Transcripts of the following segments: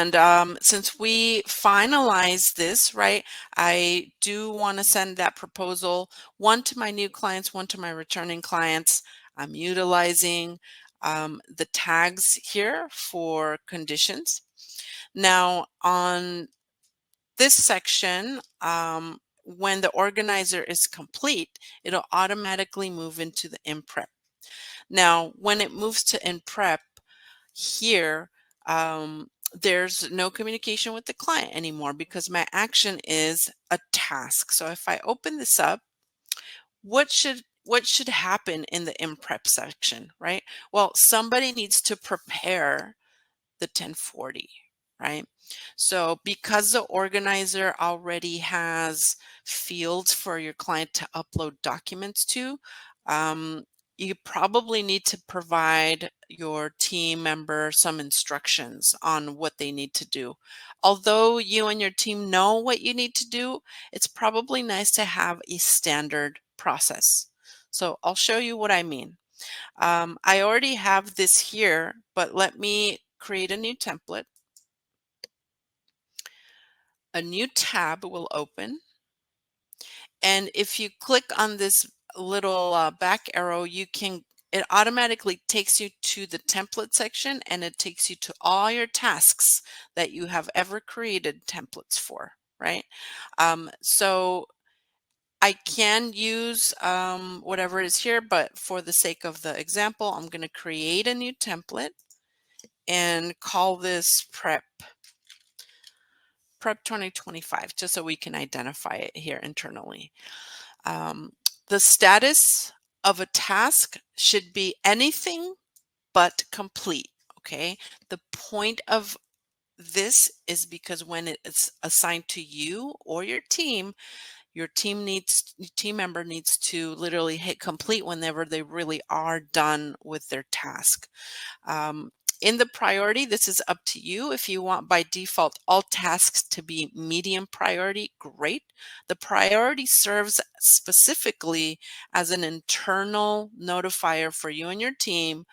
And since we finalize this, right, I do want to send that proposal, one to my new clients, one to my returning clients. I'm utilizing the tags here for conditions. Now, on this section, when the organizer is complete, it'll automatically move into the in prep. Now, when it moves to in prep here, there's no communication with the client anymore because my action is a task. So if I open this up, what should happen in the in prep section, right? Well, somebody needs to prepare the 1040, right? So because the organizer already has fields for your client to upload documents to, you probably need to provide your team member some instructions on what they need to do. Although you and your team know what you need to do, it's probably nice to have a standard process. So I'll show you what I mean. I already have this here, but let me create a new template. A new tab will open. And if you click on this little back arrow, it automatically takes you to the template section, and it takes you to all your tasks that you have ever created templates for, right? So I can use whatever is here, but for the sake of the example, I'm going to create a new template and call this prep 2025, just so we can identify it here internally. The status of a task should be anything but complete. Okay. The point of this is because when it is assigned to you or your team member needs to literally hit complete whenever they really are done with their task. In the priority, this is up to you. If you want by default all tasks to be medium priority, great. The priority serves specifically as an internal notifier for you and your team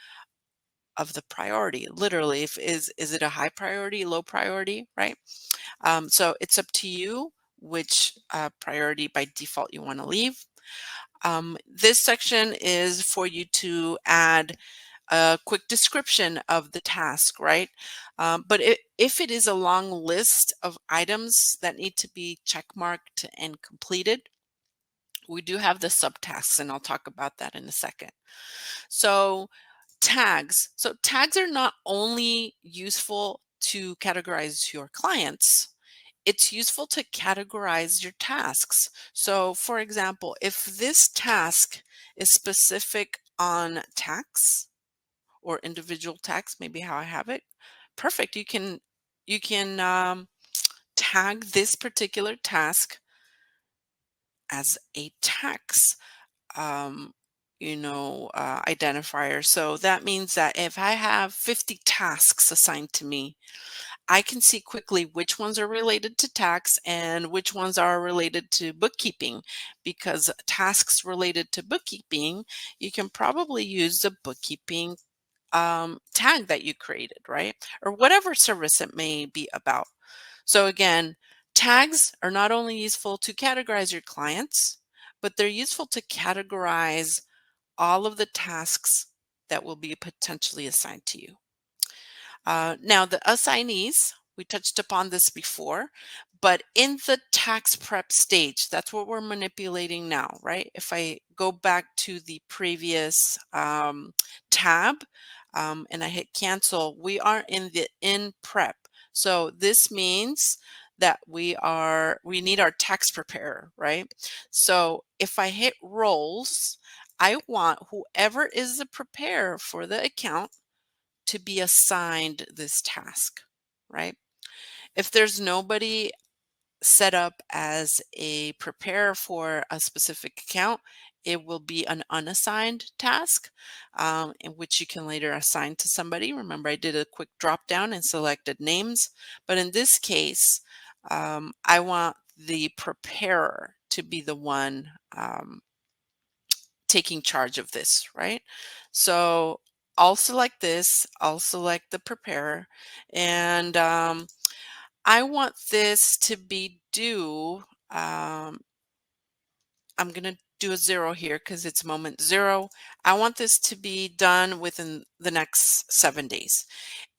of the priority. Literally, is it a high priority, low priority, right? So it's up to you which priority by default you want to leave. This section is for you to add a quick description of the task, right? But if it is a long list of items that need to be checkmarked and completed, we do have the subtasks, and I'll talk about that in a second. So tags. So tags are not only useful to categorize your clients, it's useful to categorize your tasks. So for example, if this task is specific on tax, or individual tax, maybe how I have it. Perfect. You can tag this particular task as a tax identifier. So that means that if I have 50 tasks assigned to me, I can see quickly which ones are related to tax and which ones are related to bookkeeping, because tasks related to bookkeeping, you can probably use the bookkeeping tag that you created, right? Or whatever service it may be about. So again, tags are not only useful to categorize your clients, but they're useful to categorize all of the tasks that will be potentially assigned to you. Now the assignees, we touched upon this before, but in the tax prep stage, that's what we're manipulating now, right? If I go back to the previous tab and I hit cancel, we are in the in prep. So this means that we need our tax preparer, right? So if I hit roles, I want whoever is the preparer for the account to be assigned this task, right? If there's nobody set up as a preparer for a specific account, it will be an unassigned task in which you can later assign to somebody. Remember, I did a quick drop down and selected names, but in this case, I want the preparer to be the one taking charge of this, right? So I'll select this, I'll select the preparer, and I want this to be due. I'm going to do a 0 here because it's moment 0. I want this to be done within the next 7 days.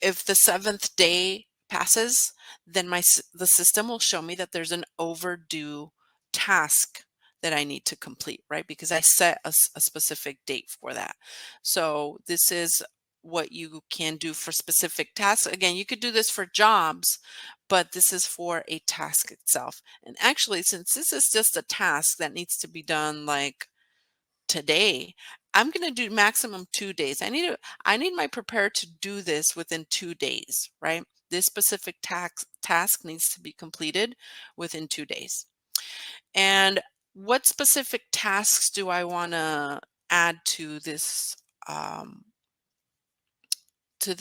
If the 7th day passes, then the system will show me that there's an overdue task that I need to complete, right? Because I set a specific date for that. So this is what you can do for specific tasks. Again, you could do this for jobs, but this is for a task itself. And actually, since this is just a task that needs to be done like today, I'm going to do maximum 2 days. I need my preparer to do this within 2 days, right? This specific task needs to be completed within 2 days. And what specific tasks do I want to add to this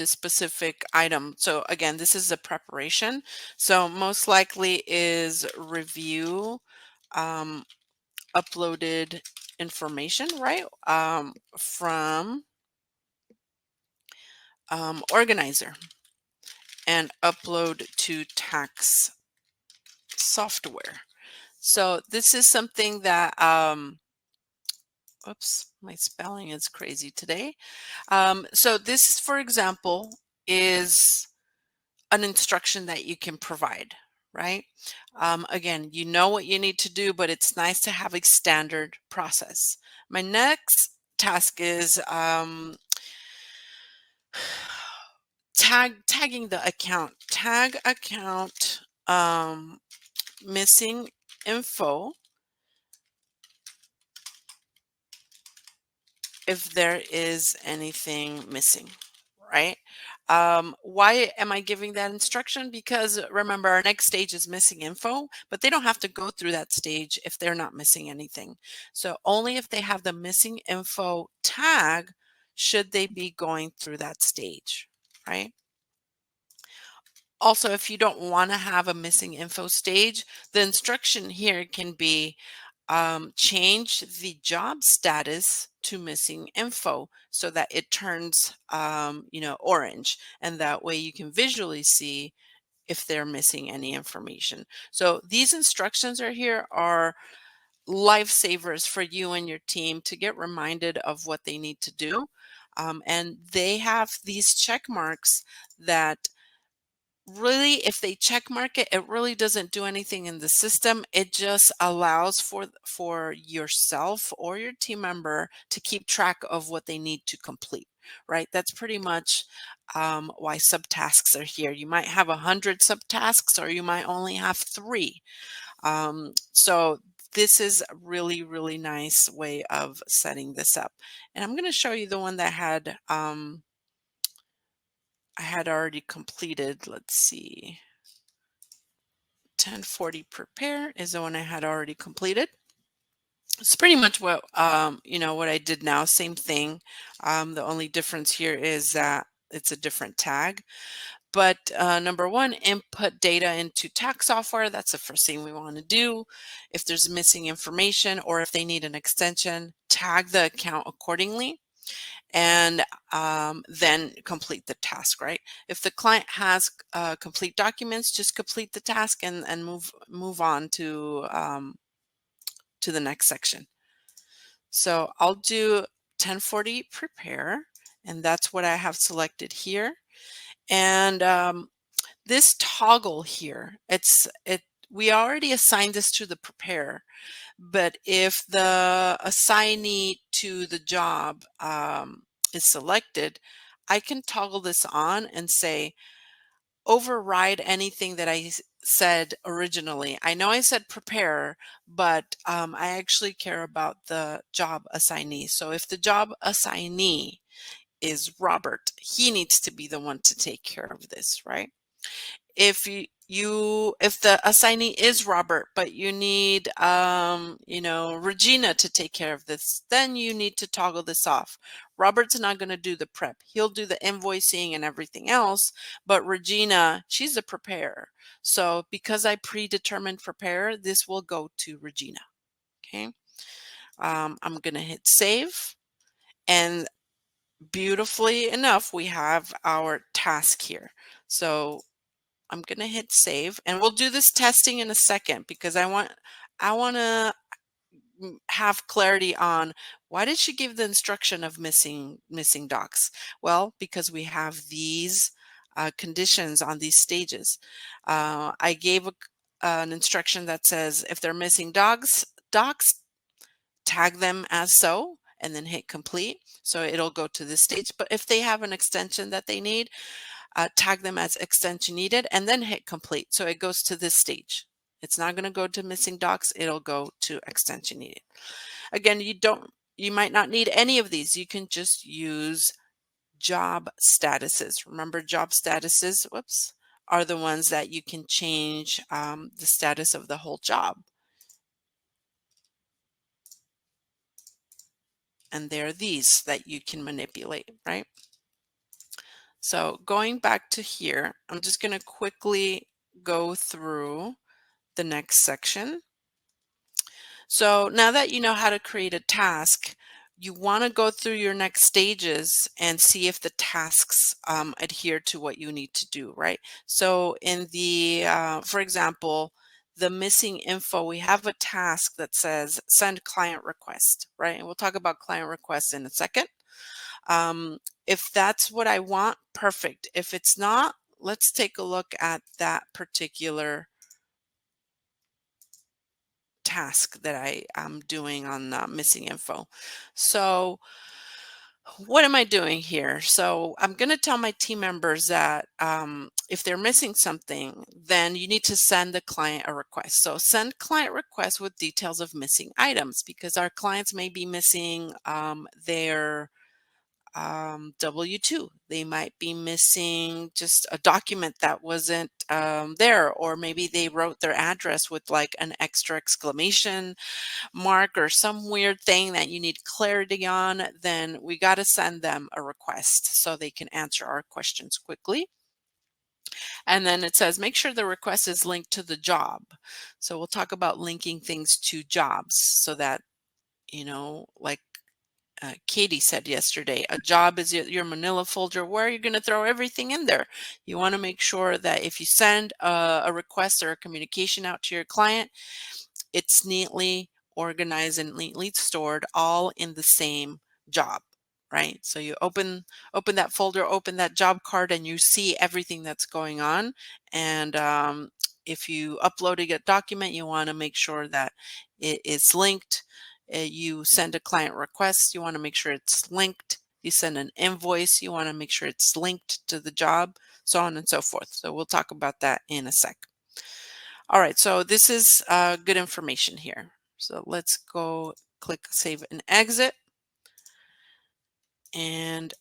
specific item? So again, this is a preparation. So most likely is review uploaded information, right? From organizer and upload to tax software. So this is something that, oops, my spelling is crazy today. So this, for example, is an instruction that you can provide, right? Again, you know what you need to do, but it's nice to have a standard process. My next task is tagging the account. Tag account missing info if there is anything missing, right? Why am I giving that instruction? Because remember, our next stage is missing info, but they don't have to go through that stage if they're not missing anything. So only if they have the missing info tag should they be going through that stage, right? Also, if you don't want to have a missing info stage, the instruction here can be change the job status to missing info so that it turns, orange. And that way you can visually see if they're missing any information. So these instructions are lifesavers for you and your team to get reminded of what they need to do. And they have these check marks that really, if they check mark it, it really doesn't do anything in the system. It just allows for yourself or your team member to keep track of what they need to complete, right? That's pretty much why subtasks are here. You might have 100 subtasks or you might only have 3. So this is a really, really nice way of setting this up. And I'm going to show you the one that I had already completed. Let's see. 1040 prepare is the one I had already completed. It's pretty much what what I did now, same thing. The only difference here is that it's a different tag. But number 1, input data into tax software. That's the first thing we want to do. If there's missing information or if they need an extension, tag the account accordingly, and then complete the task, right? If the client has complete documents, just complete the task and move on to the next section. So I'll do 1040 prepare, and that's what I have selected here. And this toggle here, we already assigned this to the preparer. But if the assignee to the job is selected, I can toggle this on and say, override anything that I said originally. I know I said prepare, but I actually care about the job assignee. So if the job assignee is Robert, he needs to be the one to take care of this, right? If if the assignee is Robert, but you need Regina to take care of this, then you need to toggle this off. Robert's not going to do the prep. He'll do the invoicing and everything else, but Regina, she's a preparer. So because I predetermined prepare, this will go to Regina. Okay. I'm going to hit save, and beautifully enough, we have our task here. So I'm going to hit save, and we'll do this testing in a second because I want to have clarity on why did she give the instruction of missing docs? Well, because we have these conditions on these stages. I gave an instruction that says if they're missing docs, tag them as so, and then hit complete. So it'll go to this stage. But if they have an extension that they need, tag them as extension needed, and then hit complete. So it goes to this stage. It's not going to go to missing docs. It'll go to extension needed. Again, you might not need any of these. You can just use job statuses. Remember, job statuses, whoops, are the ones that you can change the status of the whole job. And they're these that you can manipulate, right? So going back to here, I'm just going to quickly go through the next section. So now that you know how to create a task, you want to go through your next stages and see if the tasks adhere to what you need to do, right? So in the, for example, the missing info, we have a task that says send client request, right? And we'll talk about client requests in a second. If that's what I want, perfect. If it's not, let's take a look at that particular task that I am doing on missing info. So what am I doing here? So I'm going to tell my team members that if they're missing something, then you need to send the client a request. So send client request with details of missing items because our clients may be missing their W-2. They might be missing just a document that wasn't there, or maybe they wrote their address with like an extra exclamation mark or some weird thing that you need clarity on. Then we got to send them a request so they can answer our questions quickly. And then it says, make sure the request is linked to the job. So we'll talk about linking things to jobs so that, like Katie said yesterday, a job is your manila folder where you're going to throw everything in there. You want to make sure that if you send a request or a communication out to your client, it's neatly organized and neatly stored all in the same job, right? So you open that folder, open that job card, and you see everything that's going on. And if you uploaded a document, you want to make sure that it is linked. You send a client request, you want to make sure it's linked. You send an invoice, you want to make sure it's linked to the job, so on and so forth. So we'll talk about that in a sec. All right, so this is good information here. So let's go click save and exit. And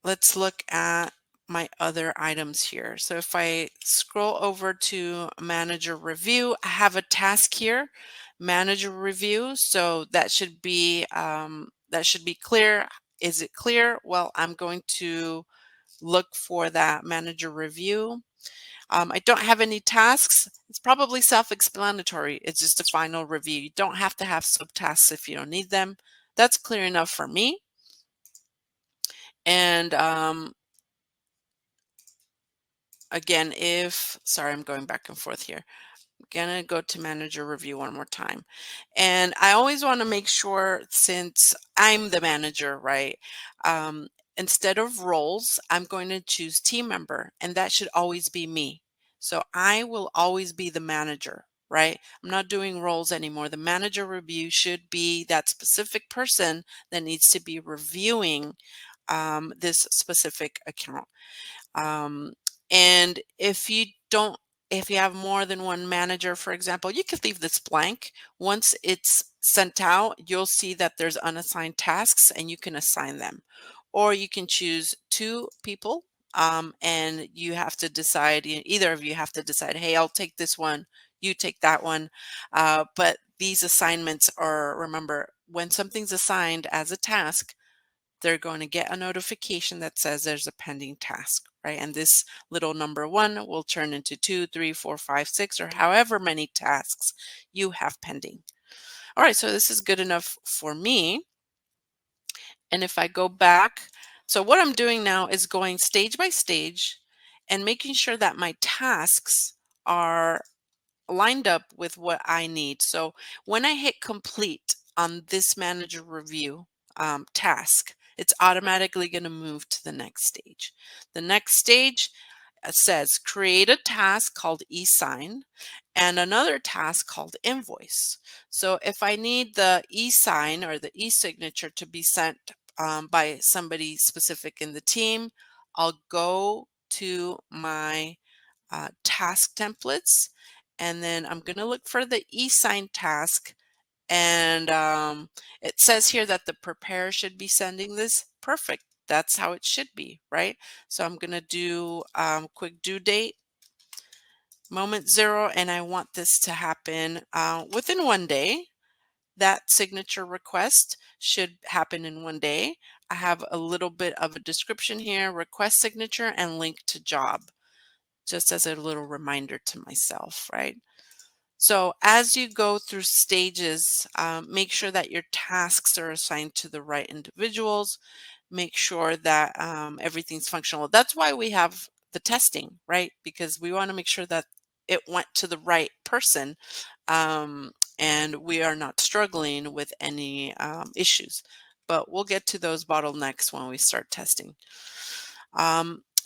let's look at my other items here. So if I scroll over to manager review, I have a task here, manager review. So that should be clear. Is it clear? Well, I'm going to look for that manager review. I don't have any tasks. It's probably self-explanatory. It's just a final review. You don't have to have subtasks if you don't need them. That's clear enough for me. And again, sorry, I'm going back and forth here. I'm gonna go to manager review one more time. And I always want to make sure, since I'm the manager, right? Instead of roles, I'm going to choose team member, and that should always be me. So I will always be the manager, right? I'm not doing roles anymore. The manager review should be that specific person that needs to be reviewing this specific account. And if you have more than one manager, for example, you could leave this blank. Once it's sent out, you'll see that there's unassigned tasks and you can assign them. Or you can choose two people and you have to decide, either of you have to decide, hey, I'll take this one, you take that one. But these assignments are, remember, when something's assigned as a task, they're going to get a notification that says there's a pending task, right? And this little number 1 will turn into 2, 3, 4, 5, 6, or however many tasks you have pending. All right, so this is good enough for me. And if I go back So what I'm doing now is going stage by stage and making sure that my tasks are lined up with what I need. So when I hit complete on this manager review task, it's automatically going to move to the next stage. The next stage says create a task called e-sign and another task called invoice. So if I need the e-sign or the e-signature to be sent by somebody specific in the team, I'll go to my task templates, and then I'm going to look for the e-sign task. And it says here that the preparer should be sending this. Perfect. That's how it should be, right? So I'm going to do quick due date, moment zero, and I want this to happen within 1 day. That signature request should happen in 1 day. I have a little bit of a description here, request signature and link to job, just as a little reminder to myself, right? So as you go through stages, make sure that your tasks are assigned to the right individuals. Make sure that everything's functional. That's why we have the testing, right? Because we want to make sure that it went to the right person, and we are not struggling with any issues. But we'll get to those bottlenecks when we start testing.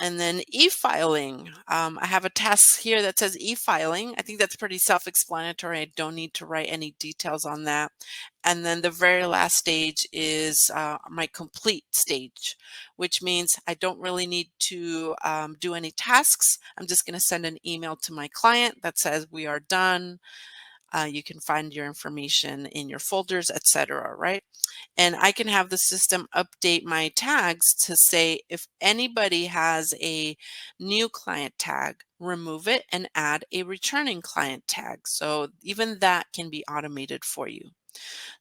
And then e-filing. I have a task here that says e-filing. I think that's pretty self-explanatory. I don't need to write any details on that. And then the very last stage is my complete stage, which means I don't really need to do any tasks. I'm just going to send an email to my client that says we are done. You can find your information in your folders, etc., right? And I can have the system update my tags to say if anybody has a new client tag, remove it and add a returning client tag. So even that can be automated for you.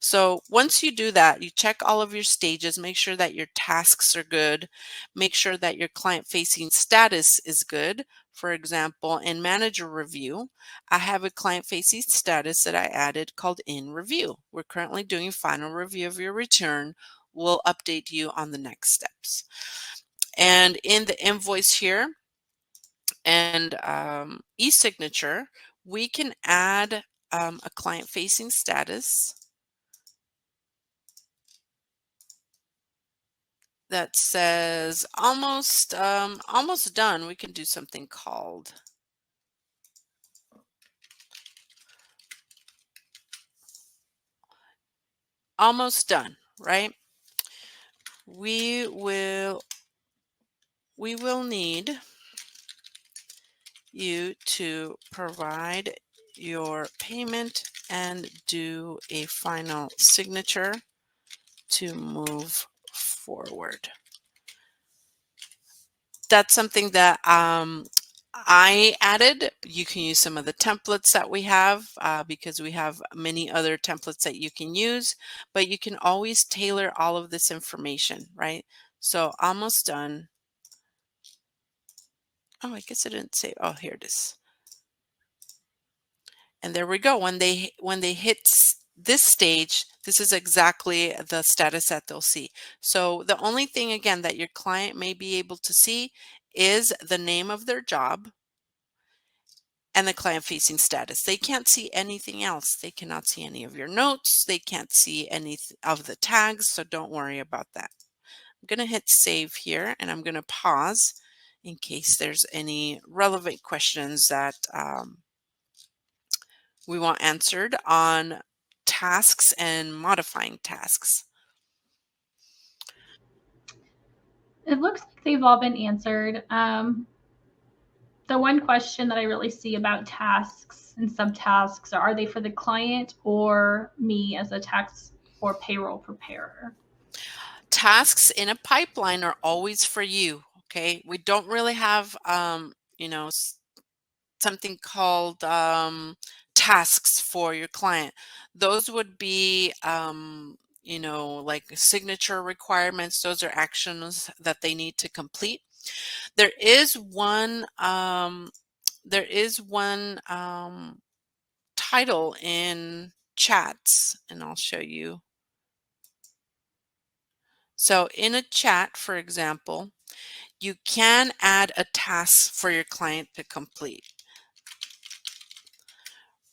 So once you do that, you check all of your stages, make sure that your tasks are good, make sure that your client facing status is good. For example, in manager review, I have a client facing status that I added called in review. We're currently doing final review of your return. We'll update you on the next steps. And in the invoice here and e-signature, we can add a client facing status that says almost done. We can do something called almost done, right? We will need you to provide your payment and do a final signature to move forward. That's something that I added. You can use some of the templates that we have because we have many other templates that you can use, but you can always tailor all of this information, right? So almost done. Oh, I guess I didn't say, oh, here it is. And there we go. When they hit this stage, this is exactly the status that they'll see. So the only thing, again, that your client may be able to see is the name of their job and the client facing status. They can't see anything else. They cannot see any of your notes. They can't see any of the tags. So don't worry about that. I'm going to hit save here and I'm going to pause in case there's any relevant questions that we want answered on tasks and modifying tasks. It looks like they've all been answered. The one question that I really see about tasks and subtasks are they for the client or me as a tax or payroll preparer? Tasks in a pipeline are always for you. Okay. We don't really have, something called tasks for your client. Those would be, like signature requirements. Those are actions that they need to complete. There is one, title in chats, and I'll show you. So in a chat, for example, you can add a task for your client to complete,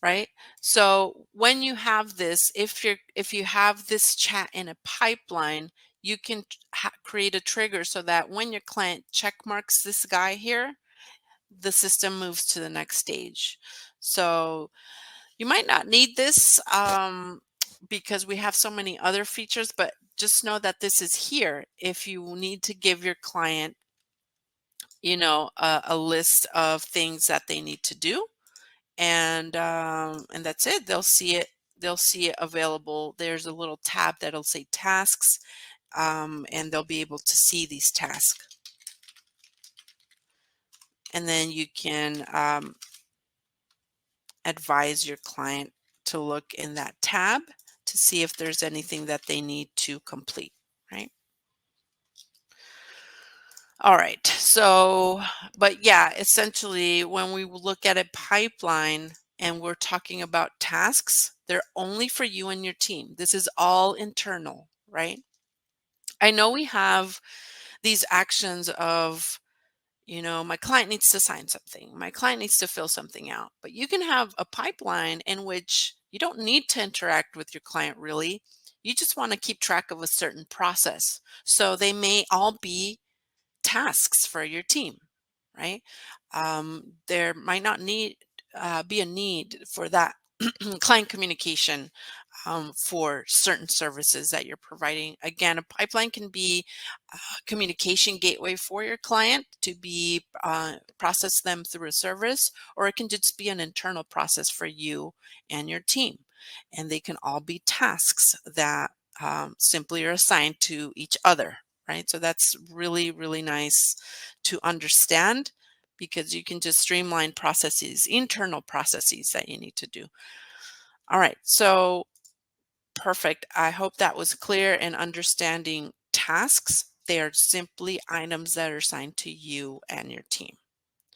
right? So when you have this, if you have this chat in a pipeline, you can create a trigger so that when your client check marks this guy here, the system moves to the next stage. So you might not need this because we have so many other features, but just know that this is here if you need to give your client, a list of things that they need to do, and that's it. They'll see it. They'll see it available. There's a little tab that'll say tasks, and they'll be able to see these tasks. And then you can advise your client to look in that tab to see if there's anything that they need to complete, right? All right. So, but yeah, essentially, when we look at a pipeline and we're talking about tasks, they're only for you and your team. This is all internal, right? I know we have these actions of, my client needs to sign something, my client needs to fill something out, but you can have a pipeline in which you don't need to interact with your client really. You just want to keep track of a certain process. So they may all be tasks for your team, right? There might not be a need for that client communication for certain services that you're providing. Again, a pipeline can be a communication gateway for your client to be process them through a service, or it can just be an internal process for you and your team. And they can all be tasks that simply are assigned to each other, right? So that's really, really nice to understand because you can just streamline processes, internal processes that you need to do. All right, so perfect. I hope that was clear in understanding tasks. They are simply items that are assigned to you and your team.